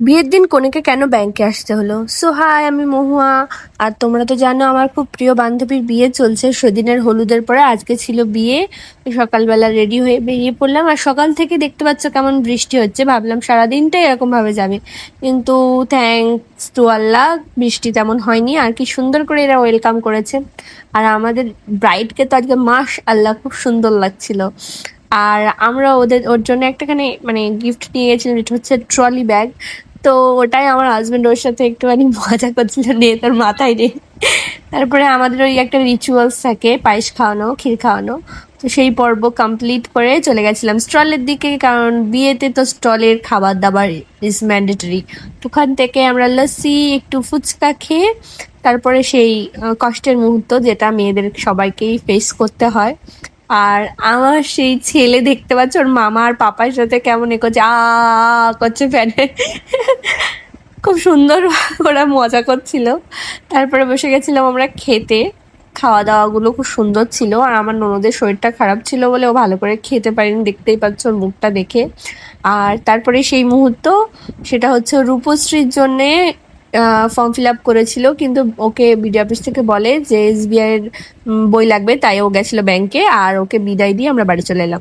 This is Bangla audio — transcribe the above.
বিয়ের দিন কনেকে কেন ব্যাংকে আসতে হলো? সো হাই, আমি মহুয়া। আর তোমরা তো জানো আমার খুব প্রিয় বান্ধবীর বিয়ে চলছে। সেদিনের হলুদের পরে আজকে ছিল বিয়ে। সকালবেলা রেডি হয়ে বেরিয়ে পড়লাম, আর সকাল থেকে দেখতে পাচ্ছ কেমন বৃষ্টি হচ্ছে। ভাবলাম সারাদিনটাই এরকম ভাবে যাবে, কিন্তু থ্যাঙ্কস টু আল্লাহ বৃষ্টি তেমন হয়নি। আর কি সুন্দর করে এরা ওয়েলকাম করেছে। আর আমাদের ব্রাইডকে তো আজকে মাশআল্লাহ খুব সুন্দর লাগছিল। আর আমরা ওর জন্য একটাখানে মানে গিফট নিয়ে গেছিলাম, যেটা হচ্ছে ট্রলি ব্যাগ। তো ওটাই আমার হাজবেন্ড ওর সাথে একটুখানি মজা করছিল, নে তোর মাথায় নে। তারপরে আমাদের ওই একটা রিচুয়ালস থাকে, পায়েস খাওয়ানো, ক্ষীর খাওয়ানো। তো সেই পর্ব কমপ্লিট করে চলে গেছিলাম স্টলের দিকে, কারণ বিয়েতে তো স্টলের খাবার দাবার ইজ ম্যান্ডেটরি। ওখান থেকে আমরা লস্যি, একটু ফুচকা খেয়ে তারপরে সেই কষ্টের মুহূর্ত যেটা মেয়েদের সবাইকেই ফেস করতে হয়। আর আমার সেই ছেলে দেখতে পাচ্ছ ওর মামা আর পাপার সাথে কেমন এ করছে, করছে ফ্যানে। খুব সুন্দর ওরা মজা করছিল। তারপরে বসে গেছিলাম আমরা খেতে। খাওয়া দাওয়াগুলো খুব সুন্দর ছিল। আর আমার ননদের শরীরটা খারাপ ছিল বলে ও ভালো করে খেতে পারেনি, দেখতেই পাচ্ছ ওর মুখটা দেখে। আর তারপরে সেই মুহূর্ত, সেটা হচ্ছে রূপশ্রীর জন্যে ফর্ম ফিল আপ করেছিল, কিন্তু ওকে বিডিও অফিস থেকে বলে যে এসবিআই এর বই লাগবে, তাই ও গেছিল ব্যাংকে। আর ওকে বিদায় দিয়ে আমরা বাড়ি চলে এলাম।